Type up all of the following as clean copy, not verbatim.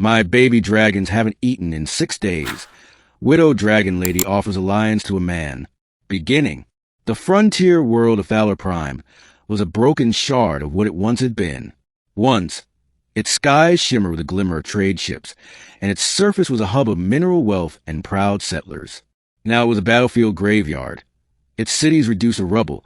My baby dragons haven't eaten in 6 days. Widow Dragon Lady offers alliance to a man. Beginning. The frontier world of Thaler Prime was a broken shard of what it once had been. Once, its skies shimmered with the glimmer of trade ships, and its surface was a hub of mineral wealth and proud settlers. Now it was a battlefield graveyard. Its cities reduced to rubble,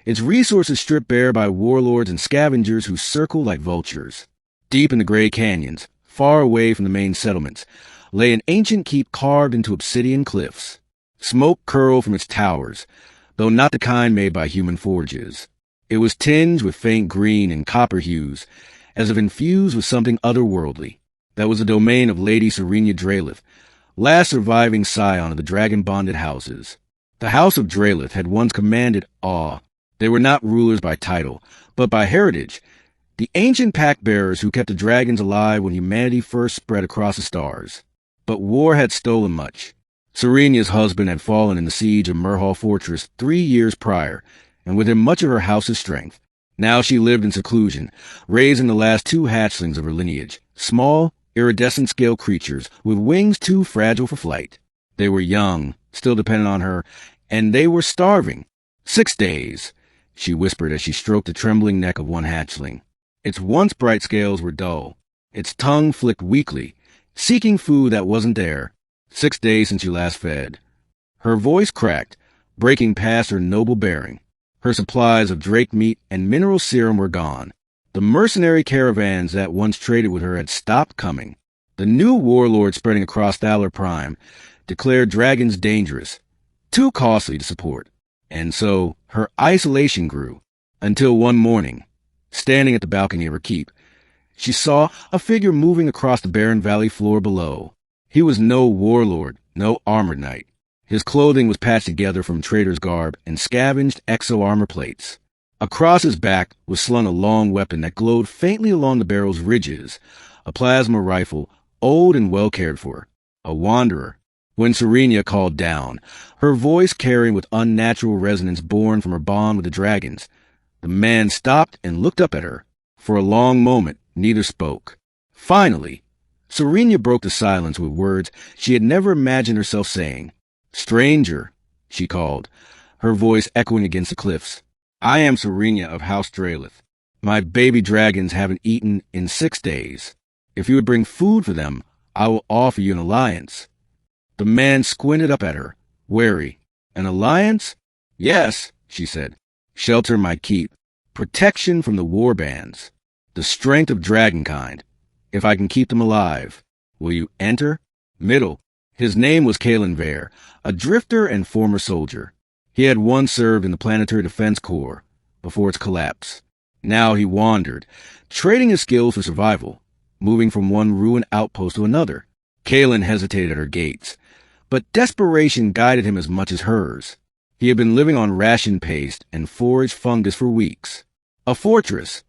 its resources stripped bare by warlords and scavengers who circled like vultures. Deep in the gray canyons, far away from the main settlements, lay an ancient keep carved into obsidian cliffs. Smoke curled from its towers, though not the kind made by human forges. It was tinged with faint green and copper hues, as if infused with something otherworldly. That was the domain of Lady Serenia Drelith, last surviving scion of the dragon-bonded houses. The House of Drelith had once commanded awe. They were not rulers by title, but by heritage, the ancient pack-bearers who kept the dragons alive when humanity first spread across the stars. But war had stolen much. Serenia's husband had fallen in the siege of Merhall Fortress 3 years prior, and with him much of her house's strength. Now she lived in seclusion, raising the last 2 hatchlings of her lineage, small, iridescent-scale creatures with wings too fragile for flight. They were young, still dependent on her, and they were starving. 6 days, she whispered as she stroked the trembling neck of one hatchling. Its once bright scales were dull. Its tongue flicked weakly, seeking food that wasn't there. 6 days since you last fed. Her voice cracked, breaking past her noble bearing. Her supplies of drake meat and mineral serum were gone. The mercenary caravans that once traded with her had stopped coming. The new warlord spreading across Thaler Prime declared dragons dangerous, too costly to support. And so her isolation grew, until one morning, standing at the balcony of her keep, she saw a figure moving across the barren valley floor below. He was no warlord, no armored knight. His clothing was patched together from trader's garb and scavenged exo-armor plates. Across his back was slung a long weapon that glowed faintly along the barrel's ridges, a plasma rifle, old and well cared for. A wanderer. When Serenia called down, her voice carrying with unnatural resonance born from her bond with the dragons, the man stopped and looked up at her. For a long moment, neither spoke. Finally, Serenia broke the silence with words she had never imagined herself saying. "Stranger," she called, her voice echoing against the cliffs. "I am Serenia of House Drelith. My baby dragons haven't eaten in 6 days. If you would bring food for them, I will offer you an alliance." The man squinted up at her, wary. "An alliance?" "Yes," she said. "Shelter my keep. Protection from the war bands. The strength of dragonkind. If I can keep them alive. Will you enter?" Middle. His name was Kalen Vare, a drifter and former soldier. He had once served in the Planetary Defense Corps before its collapse. Now he wandered, trading his skills for survival, moving from one ruined outpost to another. Kalen hesitated at her gates, but desperation guided him as much as hers. He had been living on ration paste and foraged fungus for weeks. A fortress,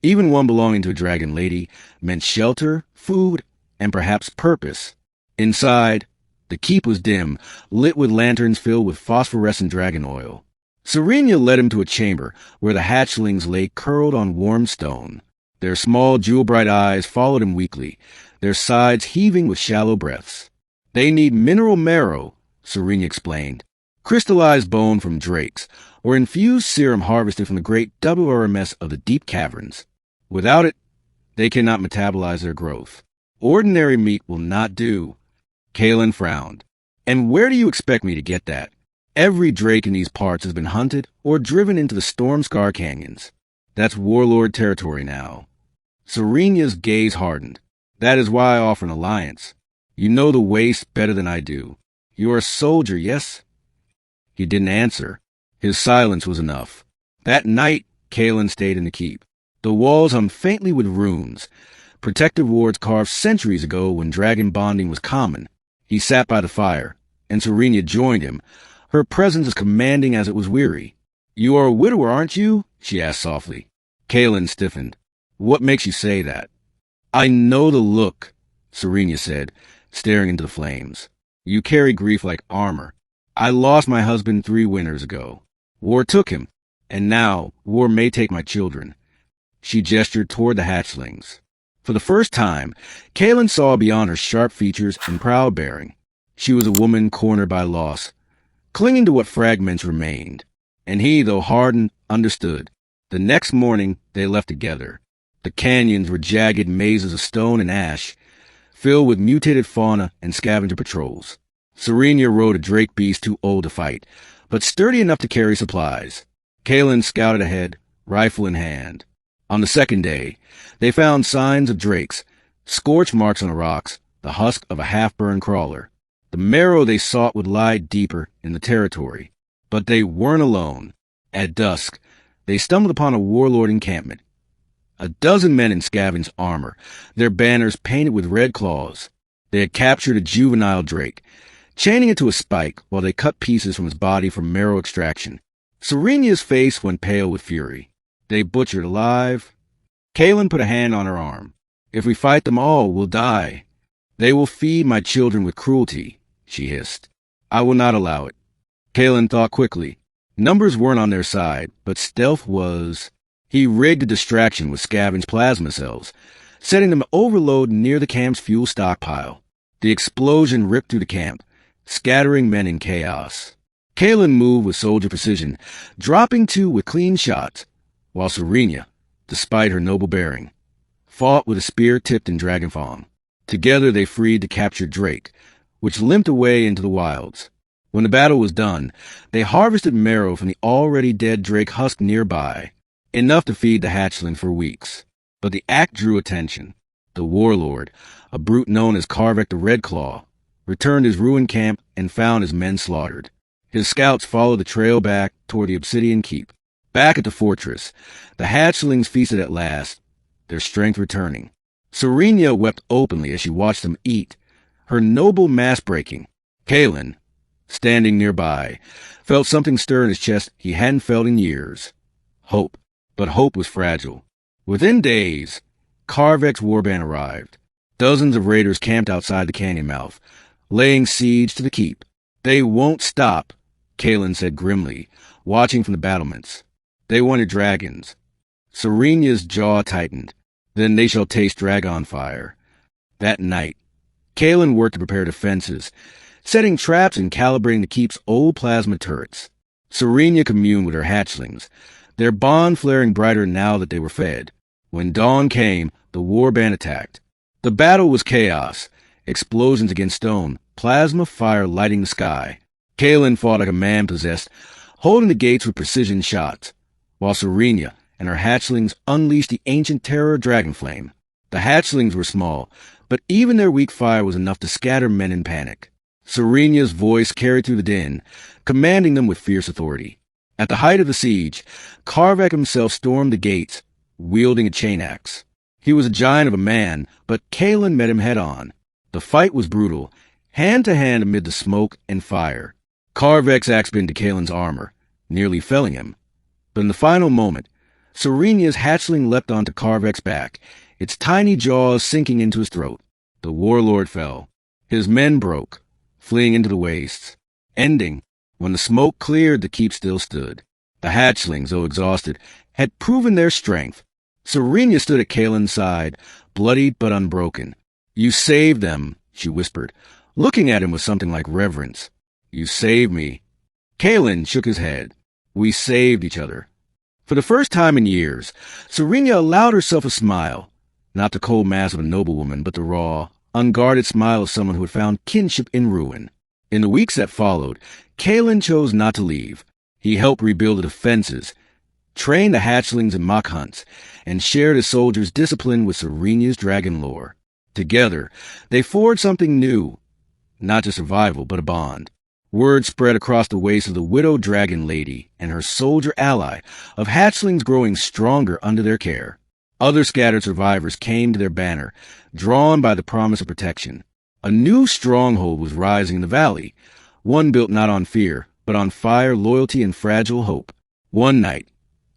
even one belonging to a dragon lady, meant shelter, food, and perhaps purpose. Inside, the keep was dim, lit with lanterns filled with phosphorescent dragon oil. Serenia led him to a chamber where the hatchlings lay curled on warm stone. Their small, jewel-bright eyes followed him weakly, their sides heaving with shallow breaths. "They need mineral marrow," Serenia explained. "Crystallized bone from drakes, or infused serum harvested from the great WRMS of the deep caverns. Without it, they cannot metabolize their growth. Ordinary meat will not do." Kalen frowned. "And where do you expect me to get that? Every drake in these parts has been hunted or driven into the storm-scar canyons. That's warlord territory now." Serenia's gaze hardened. "That is why I offer an alliance. You know the waste better than I do. You are a soldier, yes?" He didn't answer. His silence was enough. That night, Kalen stayed in the keep. The walls hummed faintly with runes, protective wards carved centuries ago when dragon bonding was common. He sat by the fire, and Serenia joined him, her presence as commanding as it was weary. "You are a widower, aren't you?" she asked softly. Kalen stiffened. "What makes you say that?" "I know the look," Serenia said, staring into the flames. "You carry grief like armor. I lost my husband 3 winters ago. War took him, and now war may take my children." She gestured toward the hatchlings. For the first time, Kaelin saw beyond her sharp features and proud bearing. She was a woman cornered by loss, clinging to what fragments remained. And he, though hardened, understood. The next morning, they left together. The canyons were jagged mazes of stone and ash, filled with mutated fauna and scavenger patrols. Serenia rode a drake beast too old to fight, but sturdy enough to carry supplies. Kaelin scouted ahead, rifle in hand. On the second day, they found signs of drakes, scorch marks on the rocks, the husk of a half-burned crawler. The marrow they sought would lie deeper in the territory. But they weren't alone. At dusk, they stumbled upon a warlord encampment. A dozen men in scavenged armor, their banners painted with red claws. They had captured a juvenile drake, chaining it to a spike while they cut pieces from his body for marrow extraction. Serenia's face went pale with fury. They butchered alive. Kaelin put a hand on her arm. If we fight them all, we'll die. They will feed my children with cruelty, she hissed. I will not allow it. Kaelin thought quickly. Numbers weren't on their side, but stealth was. He rigged a distraction with scavenged plasma cells, setting them to overload near the camp's fuel stockpile. The explosion ripped through the camp, scattering men in chaos. Kaelin moved with soldier precision, dropping two with clean shots, while Serenia, despite her noble bearing, fought with a spear tipped in dragonfang. Together they freed the captured drake, which limped away into the wilds. When the battle was done, they harvested marrow from the already dead drake husk nearby, enough to feed the hatchlings for weeks. But the act drew attention. The warlord, a brute known as Karvek the Redclaw, returned his ruined camp and found his men slaughtered. His scouts followed the trail back toward the Obsidian Keep. Back at the fortress, the hatchlings feasted at last, their strength returning. Serenia wept openly as she watched them eat, her noble mask breaking. Kaelin, standing nearby, felt something stir in his chest he hadn't felt in years. Hope. But hope was fragile. Within days, Karvek's warband arrived. Dozens of raiders camped outside the canyon mouth, laying siege to the keep. They won't stop, Kaelin said grimly, watching from the battlements. They wanted dragons. Serenia's jaw tightened. Then they shall taste dragon fire. That night, Kaelin worked to prepare defenses, setting traps and calibrating the keep's old plasma turrets. Serenia communed with her hatchlings, their bond flaring brighter now that they were fed. When dawn came, the warband attacked. The battle was chaos, explosions against stone, plasma fire lighting the sky. Kaelin fought like a man possessed, holding the gates with precision shots, while Serenia and her hatchlings unleashed the ancient terror of Dragonflame. The hatchlings were small, but even their weak fire was enough to scatter men in panic. Serenia's voice carried through the din, commanding them with fierce authority. At the height of the siege, Karvek himself stormed the gates, wielding a chain axe. He was a giant of a man, but Kaelin met him head-on. The fight was brutal, hand-to-hand amid the smoke and fire. Karvek's axe bit into Kaelin's armor, nearly felling him. But in the final moment, Serenia's hatchling leapt onto Karvek's back, its tiny jaws sinking into his throat. The warlord fell. His men broke, fleeing into the wastes. Ending, when the smoke cleared, the keep still stood. The hatchlings, though exhausted, had proven their strength. Serenia stood at Kaelin's side, bloodied but unbroken. You saved them, she whispered, looking at him with something like reverence. You saved me. Kaelin shook his head. We saved each other. For the first time in years, Serenia allowed herself a smile, not the cold mask of a noblewoman, but the raw, unguarded smile of someone who had found kinship in ruin. In the weeks that followed, Kaelin chose not to leave. He helped rebuild the defenses, trained the hatchlings in mock hunts, and shared his soldiers' discipline with Serenia's dragon lore. Together, they forged something new, not just survival, but a bond. Word spread across the waste of the widowed dragon lady and her soldier ally of hatchlings growing stronger under their care. Other scattered survivors came to their banner, drawn by the promise of protection. A new stronghold was rising in the valley, one built not on fear, but on fire, loyalty, and fragile hope. One night,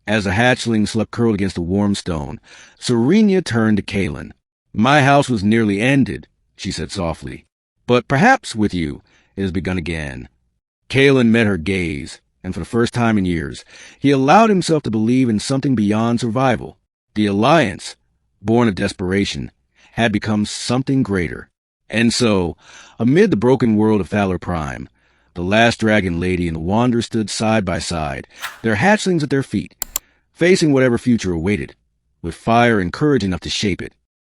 as the hatchling slept curled against a warm stone, Serenia turned to Kaelin. My house was nearly ended, she said softly, but perhaps with you it has begun again. Kaelin met her gaze, and for the first time in years, he allowed himself to believe in something beyond survival. The Alliance, born of desperation, had become something greater. And so, amid the broken world of Thaler Prime, the last dragon lady and the wanderer stood side by side, their hatchlings at their feet, facing whatever future awaited, with fire and courage enough to shape it.